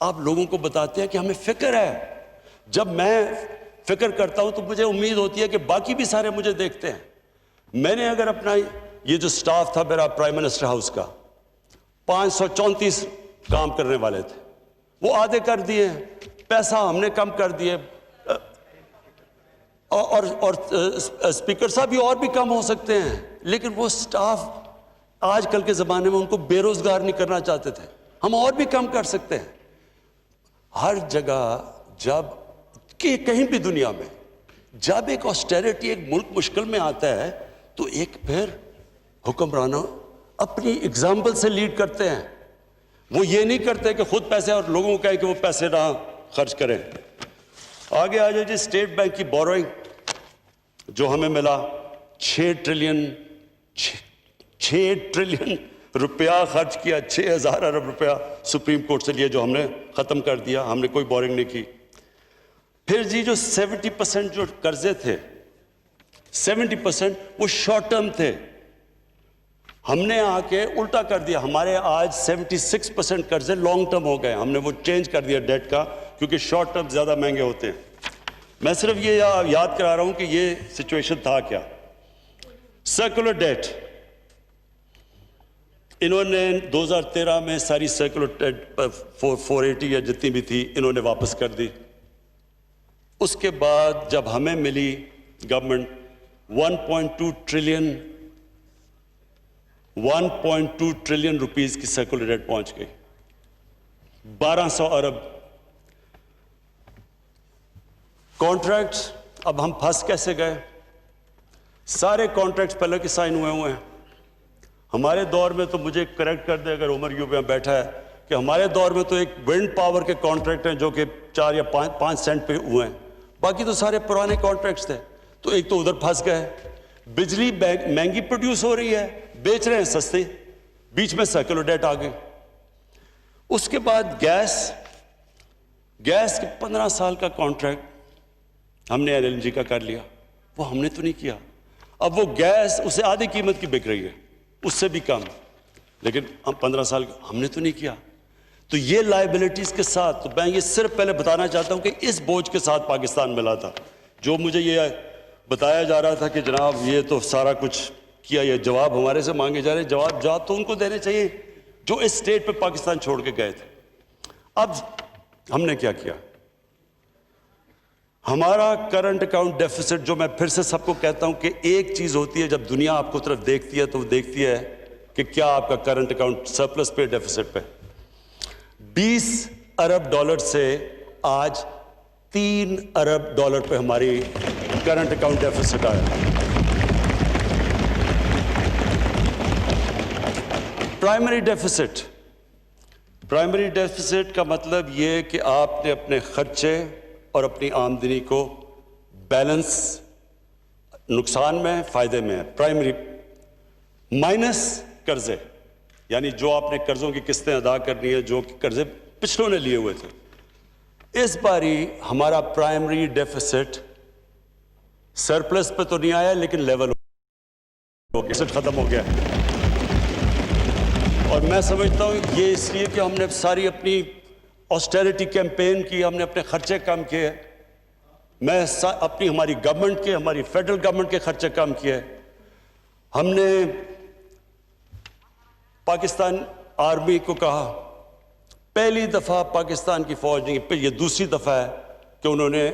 آپ لوگوں کو بتاتے ہیں کہ ہمیں فکر ہے. جب میں فکر کرتا ہوں تو مجھے امید ہوتی ہے کہ باقی بھی سارے مجھے دیکھتے ہیں. میں نے اگر اپنا یہ جو سٹاف تھا میرا پرائم منسٹر ہاؤس کا، 534 کام کرنے والے تھے، وہ آدھے کر دیے، پیسہ ہم نے کم کر دیے، اور اسپیکر صاحب بھی اور بھی کم ہو سکتے ہیں. لیکن وہ سٹاف آج کل کے زمانے میں ان کو بے روزگار نہیں کرنا چاہتے تھے. ہم اور بھی کم کر سکتے ہیں. ہر جگہ جب کہ کہیں بھی دنیا میں جب ایک آسٹیرٹی، ایک ملک مشکل میں آتا ہے تو ایک پھر حکمرانوں اپنی اگزامپل سے لیڈ کرتے ہیں. وہ یہ نہیں کرتے کہ خود پیسے اور لوگوں کو کہیں کہ وہ پیسے نہ خرچ کریں. آگے آ جائے جی. اسٹیٹ بینک کی بورونگ جو ہمیں ملا 6 ٹریلین روپیہ خرچ کیا، 6,000 ارب روپیہ سپریم کورٹ سے لیا، جو ہم نے ختم کر دیا. ہم نے کوئی بورنگ نہیں کی. پھر جی جو 70% جو قرضے تھے، 70% وہ شارٹ ٹرم تھے. ہم نے آ کے الٹا کر دیا. ہمارے آج 76% قرضے لانگ ٹرم ہو گئے. ہم نے وہ چینج کر دیا ڈیٹ کا، کیونکہ شارٹ ٹرم زیادہ مہنگے ہوتے ہیں. میں صرف یہ یاد کرا رہا ہوں کہ یہ سچویشن تھا کیا. سرکولر ڈیٹ انہوں نے 2013 میں ساری سرکولر ڈیٹ 480 یا جتنی بھی تھی انہوں نے واپس کر دی. اس کے بعد جب ہمیں ملی گورنمنٹ 1.2 ٹریلین روپیز کی سرکولر ڈیٹ پہنچ گئی. 1200 ارب کانٹریکٹس. اب ہم پھنس کیسے گئے؟ سارے کانٹریکٹس پہلے کے سائن ہوئے ہیں. ہمارے دور میں تو مجھے کریکٹ کر دے اگر عمر یوں پہ بیٹھا ہے، کہ ہمارے دور میں تو ایک ونڈ پاور کے کانٹریکٹ ہیں جو کہ 4 یا 5 سینٹ پہ ہوئے ہیں. باقی تو سارے پرانے کانٹریکٹس تھے. تو ایک تو ادھر پھنس گئے. بجلی مہنگی پروڈیوس ہو رہی ہے، بیچ رہے ہیں سستے، بیچ میں سرکولر ڈیٹ آ گئی. اس کے بعد گیس کے 15 سال کا کانٹریکٹ ہم نے LNG کا کر لیا. وہ ہم نے تو نہیں کیا. اب وہ گیس اسے آدھی قیمت کی بک رہی ہے، اس سے بھی کم. لیکن ہم 15 سال ہم نے تو نہیں کیا. تو یہ لائبلٹیز کے ساتھ، تو میں یہ صرف پہلے بتانا چاہتا ہوں کہ اس بوجھ کے ساتھ پاکستان ملا تھا. جو مجھے یہ بتایا جا رہا تھا کہ جناب یہ تو سارا کچھ کیا، یہ جواب ہمارے سے مانگے جا رہے ہیں، جواب تو ان کو دینے چاہیے جو اس سٹیٹ پہ پاکستان چھوڑ کے گئے تھے۔ اب ہم نے کیا کیا؟ ہمارا کرنٹ اکاؤنٹ ڈیفیسٹ، جو میں پھر سے سب کو کہتا ہوں کہ ایک چیز ہوتی ہے جب دنیا آپ کو طرف دیکھتی ہے تو وہ دیکھتی ہے کہ کیا آپ کا کرنٹ اکاؤنٹ سرپلس پہ ڈیفیسٹ پہ۔ 20 ارب ڈالر سے آج 3 ارب ڈالر پہ ہماری کرنٹ اکاؤنٹ ڈیفیسٹ آیا۔ پرائمری ڈیفیسٹ کا مطلب یہ کہ آپ نے اپنے خرچے اور اپنی آمدنی کو بیلنس، نقصان میں فائدے میں ہے۔ پرائمری مائنس قرضے، یعنی جو آپ نے قرضوں کی قسطیں ادا کرنی ہے، جو قرضے پچھلوں نے لیے ہوئے تھے۔ اس باری ہمارا پرائمری ڈیفیسٹ سرپلس پہ تو نہیں آیا لیکن لیول ہو گیا، ختم ہو گیا۔ اور میں سمجھتا ہوں یہ اس لیے کہ ہم نے ساری اپنی آسٹیرٹی کیمپین کی، ہم نے اپنے خرچے کم کیے، میں اپنی ہماری گورنمنٹ کے، ہماری فیڈرل گورنمنٹ کے خرچے کم کیے۔ ہم نے پاکستان آرمی کو کہا، پہلی دفعہ پاکستان کی فوج نے، یہ دوسری دفعہ ہے کہ انہوں نے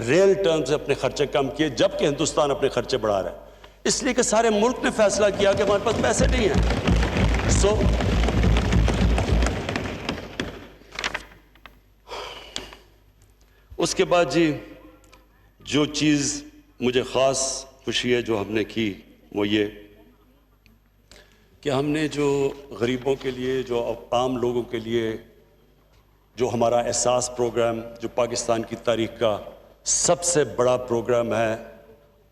ریل ٹرم سے اپنے خرچے کم کیے، جبکہ ہندوستان اپنے خرچے بڑھا رہا ہے۔ اس لیے کہ سارے ملک نے فیصلہ کیا کہ ہمارے پاس پیسے نہیں ہیں۔ اس کے بعد جی جو چیز مجھے خاص خوشی ہے جو ہم نے کی وہ یہ کہ ہم نے جو غریبوں کے لیے، جو عام لوگوں کے لیے جو ہمارا احساس پروگرام، جو پاکستان کی تاریخ کا سب سے بڑا پروگرام ہے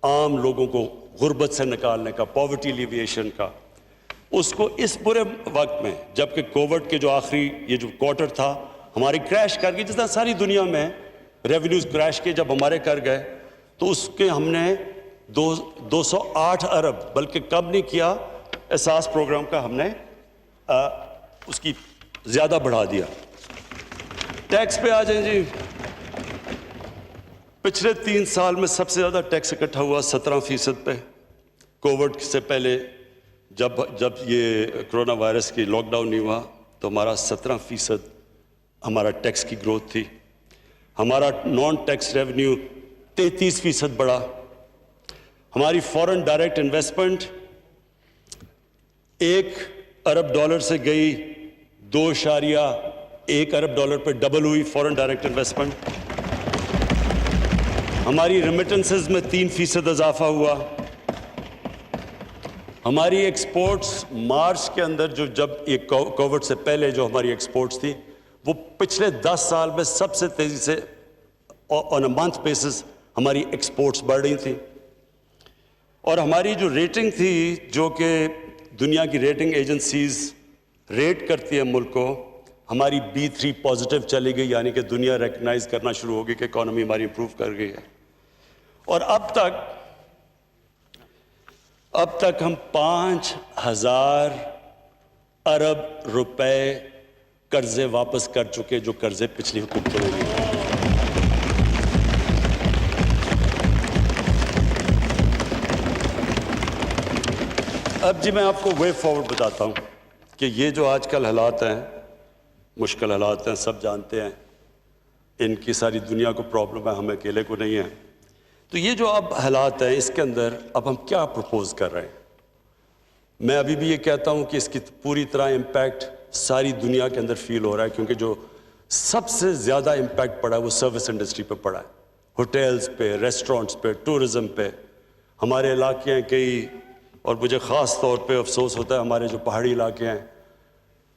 عام لوگوں کو غربت سے نکالنے کا، پاورٹی ایلیویشن کا، اس کو اس برے وقت میں، جبکہ کووڈ کے جو آخری یہ جو کوارٹر تھا ہماری کریش کر گئی، جس طرح ساری دنیا میں ریونیوز کریش کے جب ہمارے کر گئے، تو اس کے ہم نے 208 ارب بلکہ کم نہیں کیا، احساس پروگرام کا ہم نے اس کی زیادہ بڑھا دیا۔ ٹیکس پہ آ جائیں جی، پچھلے 3 سال میں سب سے زیادہ ٹیکس اکٹھا ہوا 17% پہ۔ کووڈ سے پہلے جب یہ کرونا وائرس کی لاک ڈاؤن نہیں ہوا تو ہمارا 17% ہمارا ٹیکس کی گروتھ تھی۔ ہمارا نان ٹیکس ریونیو 33% بڑھا۔ ہماری فورن ڈائریکٹ انویسٹمنٹ 1 ارب ڈالر سے گئی 2.1 ارب ڈالر پہ ڈبل ہوئی فورن ڈائریکٹ انویسٹمنٹ۔ ہماری ریمیٹنسز میں 3% اضافہ ہوا۔ ہماری ایکسپورٹس مارچ کے اندر جب یہ کووڈ سے پہلے جو ہماری ایکسپورٹس تھی وہ پچھلے 10 سال میں سب سے تیزی سے آن اے منتھ بیسس ہماری ایکسپورٹس بڑھ رہی تھیں۔ اور ہماری جو ریٹنگ تھی، جو کہ دنیا کی ریٹنگ ایجنسیز ریٹ کرتی ہیں ملک کو، ہماری B3 پازیٹیو چلی گئی، یعنی کہ دنیا ریکگنائز کرنا شروع ہو گئی کہ اکانومی ہماری امپروو کر گئی ہے۔ اور اب تک ہم 5,000 ارب روپے قرضے واپس کر چکے، جو قرضے پچھلی حکومتوں نے لیے۔ اب جی میں آپ کو وے فارورڈ بتاتا ہوں کہ یہ جو آج کل حالات ہیں، مشکل حالات ہیں، سب جانتے ہیں، ان کی ساری دنیا کو پرابلم ہے، ہمیں اکیلے کو نہیں ہے۔ تو یہ جو اب حالات ہیں اس کے اندر اب ہم کیا پروپوز کر رہے ہیں؟ میں ابھی بھی یہ کہتا ہوں کہ اس کی پوری طرح امپیکٹ ساری دنیا کے اندر فیل ہو رہا ہے، کیونکہ جو سب سے زیادہ امپیکٹ پڑا ہے وہ سروس انڈسٹری پہ پڑا ہے، ہوٹلز پہ، ریسٹورنٹس پہ، ٹورزم پہ۔ ہمارے علاقے ہیں کئی، اور مجھے خاص طور پہ افسوس ہوتا ہے ہمارے جو پہاڑی علاقے ہیں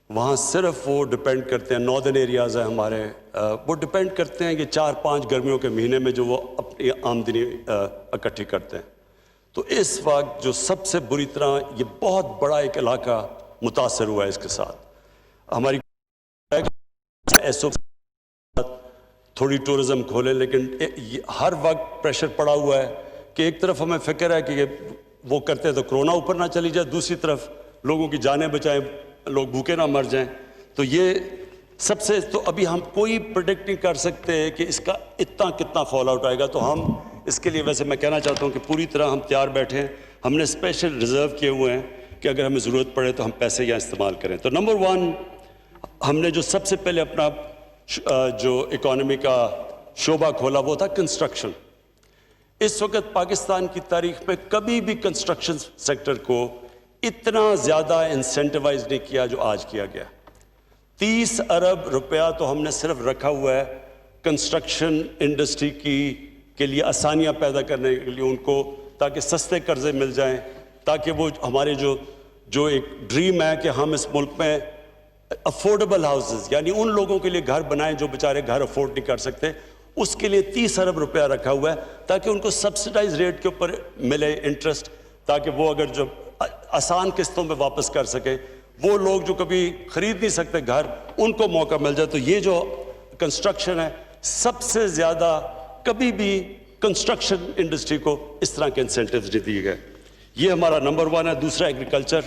وہاں صرف وہ ڈپینڈ کرتے ہیں، ناردرن ایریاز ہیں ہمارے، وہ ڈپینڈ کرتے ہیں کہ 4-5 گرمیوں کے مہینے میں جو وہ اپنی آمدنی اکٹھی کرتے ہیں۔ تو اس وقت جو سب سے بری طرح یہ بہت بڑا ایک علاقہ متاثر ہوا ہے اس کے ساتھ، ہماری تھوڑی ٹورزم کھولیں، لیکن ہر وقت پریشر پڑا ہوا ہے کہ ایک طرف ہمیں فکر ہے کہ وہ کرتے ہیں تو کرونا اوپر نہ چلی جائے، دوسری طرف لوگوں کی جانیں بچائیں، لوگ بھوکے نہ مر جائیں۔ تو یہ سب سے، تو ابھی ہم کوئی پریڈکٹ نہیں کر سکتے کہ اس کا اتنا کتنا فال آؤٹ آئے گا۔ تو ہم اس کے لیے ویسے میں کہنا چاہتا ہوں کہ پوری طرح ہم تیار بیٹھے ہیں. ہم نے اسپیشل ریزرو کیے ہوئے ہیں کہ اگر ہمیں ضرورت پڑے تو ہم پیسے یہاں استعمال کریں. تو نمبر 1 ہم نے جو سب سے پہلے اپنا جو اکانومی کا شعبہ کھولا وہ تھا کنسٹرکشن. اس وقت پاکستان کی تاریخ میں کبھی بھی کنسٹرکشن سیکٹر کو اتنا زیادہ انسینٹیوائز نہیں کیا جو آج کیا گیا. 30 ارب روپیہ تو ہم نے صرف رکھا ہوا ہے کنسٹرکشن انڈسٹری کے لیے آسانیاں پیدا کرنے کے لیے ان کو, تاکہ سستے قرضے مل جائیں, تاکہ وہ ہمارے جو ایک ڈریم ہے کہ ہم اس ملک میں افورڈیبل ہاؤسز یعنی ان لوگوں کے لیے گھر بنائیں جو بیچارے گھر افورڈ نہیں کر سکتے, اس کے لیے 30 ارب روپیہ رکھا ہوا ہے تاکہ ان کو سبسڈائز ریٹ کے اوپر ملے انٹرسٹ, تاکہ وہ اگر جو آسان قسطوں میں واپس کر سکے, وہ لوگ جو کبھی خرید نہیں سکتے گھر ان کو موقع مل جائے. تو یہ جو کنسٹرکشن ہے سب سے زیادہ کبھی بھی کنسٹرکشن انڈسٹری کو اس طرح کے انسینٹیوز نہیں دیے گئے. یہ ہمارا نمبر 1 ہے. دوسرا ایگریکلچر.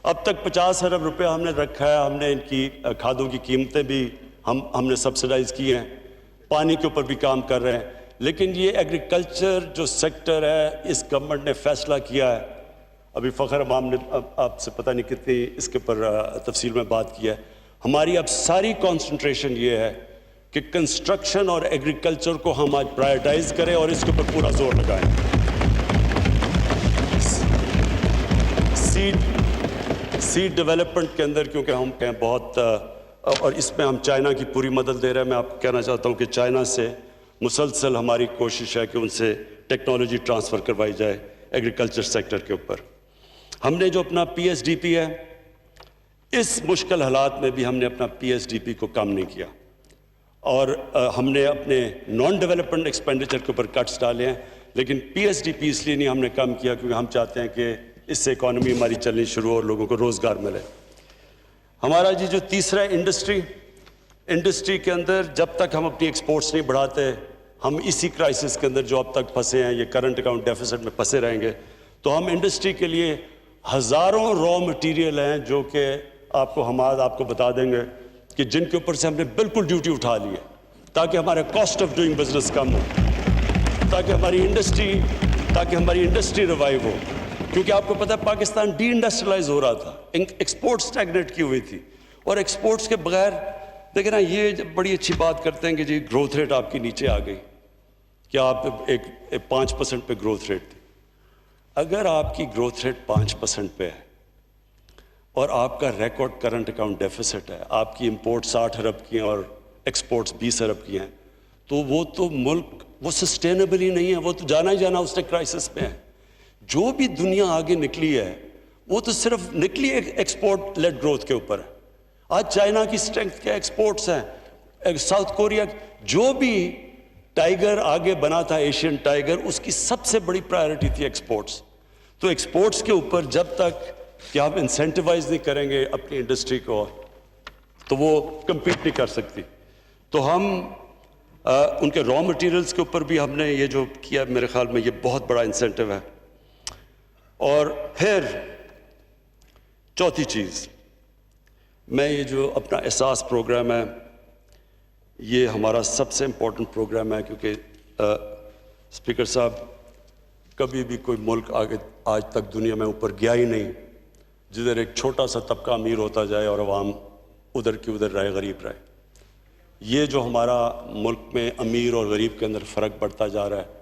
اب تک 50 ارب روپیہ ہم نے رکھا ہے. ہم نے ان کی کھادوں کی قیمتیں بھی ہم نے سبسڈائز کی ہیں, پانی کے اوپر بھی کام کر رہے ہیں. لیکن یہ ایگریکلچر جو سیکٹر ہے اس گورنمنٹ نے فیصلہ کیا ہے, ابھی فخر امام نے آپ سے پتہ نہیں کتنی اس کے اوپر تفصیل میں بات کی ہے, ہماری اب ساری کانسنٹریشن یہ ہے کہ کنسٹرکشن اور ایگریکلچر کو ہم آج پرائیورٹائز کریں اور اس کے اوپر پورا زور لگائیں. سیڈ ڈیولپمنٹ کے اندر کیونکہ ہم کہیں بہت, اور اس میں ہم چائنا کی پوری مدد دے رہے ہیں. میں آپ کو کہنا چاہتا ہوں کہ چائنا سے مسلسل ہماری کوشش ہے کہ ان سے ٹیکنالوجی ٹرانسفر کروائی جائے ایگریکلچر سیکٹر کے اوپر. ہم نے جو اپنا پی ایس ڈی پی ہے, اس مشکل حالات میں بھی ہم نے اپنا پی ایس ڈی پی کو کم نہیں کیا, اور ہم نے اپنے نان ڈیولپمنٹ ایکسپینڈیچر کے اوپر کٹس ڈالے ہیں. لیکن پی ایس ڈی پی اس لیے نہیں ہم نے کم کیا کیونکہ ہم چاہتے ہیں کہ اس سے اکانومی ہماری چلنی شروع ہو اور لوگوں کو روزگار ملے. ہمارا جو تیسرا انڈسٹری کے اندر جب تک ہم اپنی ایکسپورٹس نہیں بڑھاتے, ہم اسی کرائسس کے اندر جو اب تک پھنسے ہیں, یہ کرنٹ اکاؤنٹ ڈیفیسٹ میں پھنسے رہیں گے. تو ہم انڈسٹری کے لیے ہزاروں را مٹیریل ہیں جو کہ آپ کو بتا دیں گے کہ جن کے اوپر سے ہم نے بالکل ڈیوٹی اٹھا لی ہے تاکہ ہمارے کاسٹ آف ڈوئنگ بزنس کم ہو, تاکہ ہماری انڈسٹری ریوائیو ہو. کیونکہ آپ کو پتہ ہے پاکستان ڈی انڈسٹریلائز ہو رہا تھا, ایکسپورٹ اسٹیگنیٹ کی ہوئی تھی, اور ایکسپورٹس کے بغیر دیکھیں نا, یہ بڑی اچھی بات کرتے ہیں کہ جی گروتھ ریٹ آپ کی نیچے آ گئی, کیا آپ ایک 5% پہ گروتھ ریٹ تھی. اگر آپ کی گروتھ ریٹ 5% پہ ہے اور آپ کا ریکارڈ کرنٹ اکاؤنٹ ڈیفیسٹ ہے, آپ کی امپورٹ 60 ارب کی ہیں اور ایکسپورٹس 20 ارب کی ہیں, تو ملک وہ سسٹینیبل ہی نہیں ہے, وہ تو جانا ہی جانا اس نے کرائسس میں ہے. جو بھی دنیا آگے نکلی ہے وہ تو صرف نکلی ایکسپورٹ لیڈ گروتھ کے اوپر ہے. آج چائنا کی اسٹرینتھ کیا ایکسپورٹس ہیں, ساؤتھ کوریا, جو بھی ٹائیگر آگے بنا تھا ایشین ٹائیگر, اس کی سب سے بڑی پرائیورٹی تھی ایکسپورٹس. تو ایکسپورٹس کے اوپر جب تک کہ آپ انسینٹیوائز نہیں کریں گے اپنی انڈسٹری کو تو وہ کمپیٹ نہیں کر سکتی. تو ہم ان کے را مٹیریلز کے اوپر بھی ہم نے یہ جو کیا, میرے خیال میں یہ بہت بڑا انسینٹیو ہے. اور پھر چوتھی چیز, میں یہ جو اپنا احساس پروگرام ہے یہ ہمارا سب سے امپورٹنٹ پروگرام ہے, کیونکہ اسپیکر صاحب کبھی بھی کوئی ملک آج تک دنیا میں اوپر گیا ہی نہیں جدھر ایک چھوٹا سا طبقہ امیر ہوتا جائے اور عوام ادھر کی ادھر رہے, غریب رہے. یہ جو ہمارا ملک میں امیر اور غریب کے اندر فرق بڑھتا جا رہا ہے,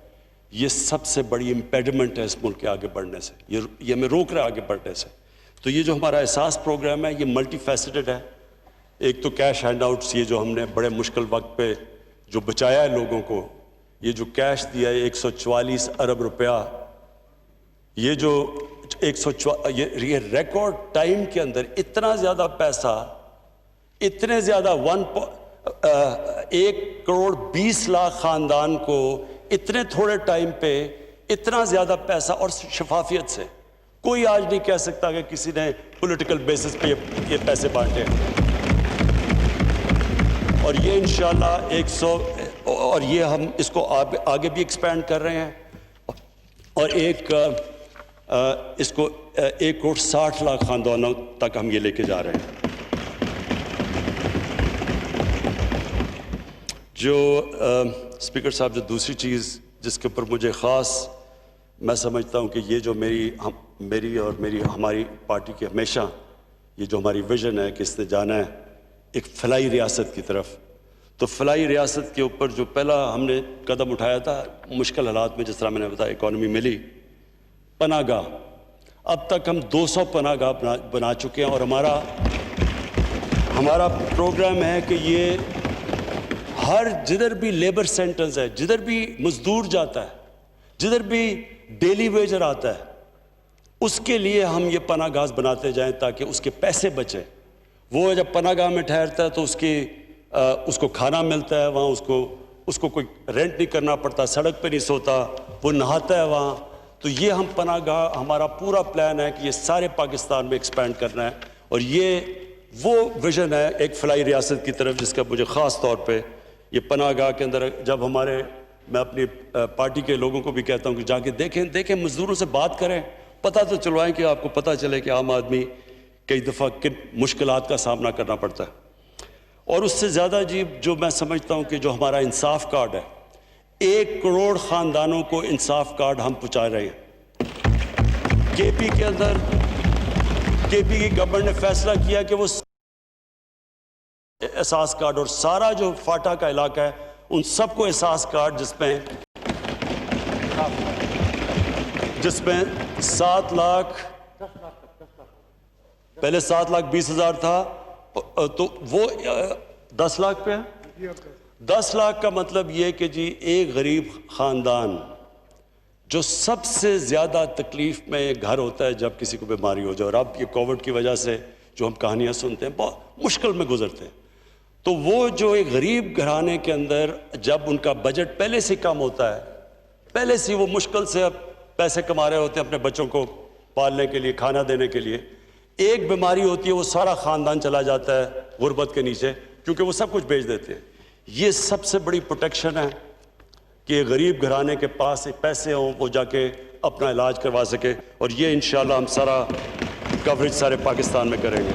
یہ سب سے بڑی امپیڈمنٹ ہے اس ملک کے آگے بڑھنے سے, یہ ہمیں روک رہا ہے آگے بڑھنے سے. تو یہ جو ہمارا احساس پروگرام ہے یہ ملٹی فیسٹڈ ہے. ایک تو کیش ہینڈ آؤٹس, یہ جو ہم نے بڑے مشکل وقت پہ جو بچایا ہے لوگوں کو, یہ جو کیش دیا ہے 144 ارب روپیہ, یہ جو یہ ریکارڈ ٹائم کے اندر اتنا زیادہ پیسہ, اتنے زیادہ 1 کروڑ 20 لاکھ خاندان کو اتنے تھوڑے ٹائم پہ اتنا زیادہ پیسہ اور شفافیت سے. کوئی آج نہیں کہہ سکتا کہ کسی نے پولیٹیکل بیسس پہ یہ پیسے بانٹے. اور یہ انشاءاللہ 100, اور یہ ہم اس کو آگے بھی ایکسپینڈ کر رہے ہیں, اور اس کو 1 کروڑ 60 لاکھ خاندانوں تک ہم یہ لے کے جا رہے ہیں. جو اسپیکر صاحب جو دوسری چیز جس کے اوپر مجھے خاص میں سمجھتا ہوں کہ یہ جو میری اور ہماری پارٹی کی ہمیشہ یہ جو ہماری ویژن ہے کہ اس نے جانا ہے ایک فلاحی ریاست کی طرف، تو فلاحی ریاست کے اوپر جو پہلا ہم نے قدم اٹھایا تھا مشکل حالات میں، جس طرح میں نے بتایا اکانومی ملی، پناہ گاہ، اب تک ہم 200 پناہ گاہ بنا چکے ہیں، اور ہمارا پروگرام ہے کہ یہ جدھر بھی لیبر سینٹرز ہے، جدھر بھی مزدور جاتا ہے، جدھر بھی ڈیلی ویجر آتا ہے، اس کے لیے ہم یہ پناہ گاہ بناتے جائیں تاکہ اس کے پیسے بچیں۔ وہ جب پناہ گاہ میں ٹھہرتا ہے تو اس کو کھانا ملتا ہے، وہاں اس کو کوئی رینٹ نہیں کرنا پڑتا، سڑک پہ نہیں سوتا، وہ نہاتا ہے وہاں۔ تو یہ ہم پناہ گاہ، ہمارا پورا پلان ہے کہ یہ سارے پاکستان میں ایکسپینڈ کرنا ہے، اور یہ وہ ویژن ہے ایک فلاحی ریاست کی طرف، جس کا مجھے خاص طور پہ یہ پناہ گاہ کے اندر جب میں اپنی پارٹی کے لوگوں کو بھی کہتا ہوں کہ جا کے دیکھیں مزدوروں سے بات کریں، پتہ تو چلوائیں کہ آپ کو پتہ چلے کہ عام آدمی کئی دفعہ کن مشکلات کا سامنا کرنا پڑتا ہے۔ اور اس سے زیادہ جو میں سمجھتا ہوں کہ جو ہمارا انصاف کارڈ ہے، 1 کروڑ خاندانوں کو انصاف کارڈ ہم پہنچا رہے ہیں۔ کے پی کے اندر کے پی کی گورنمنٹ نے فیصلہ کیا کہ وہ احساس کارڈ اور سارا جو فاٹا کا علاقہ ہے ان سب کو احساس کارڈ، جس میں 7 لاکھ، پہلے 7,20,000 تھا تو وہ 10 لاکھ پہ ہے۔ 10 لاکھ کا مطلب یہ کہ ایک غریب خاندان جو سب سے زیادہ تکلیف میں گھر ہوتا ہے جب کسی کو بیماری ہو جائے، اور اب یہ کووڈ کی وجہ سے جو ہم کہانیاں سنتے ہیں بہت مشکل میں گزرتے ہیں، تو وہ جو ایک غریب گھرانے کے اندر جب ان کا بجٹ پہلے سے کم ہوتا ہے، پہلے سے وہ مشکل سے اب پیسے کما رہے ہوتے ہیں اپنے بچوں کو پالنے کے لیے، کھانا دینے کے لیے، ایک بیماری ہوتی ہے وہ سارا خاندان چلا جاتا ہے غربت کے نیچے، کیونکہ وہ سب کچھ بیچ دیتے ہیں۔ یہ سب سے بڑی پروٹیکشن ہے کہ غریب گھرانے کے پاس پیسے ہوں، وہ جا کے اپنا علاج کروا سکے، اور یہ انشاءاللہ ہم سارا کوریج سارے پاکستان میں کریں گے۔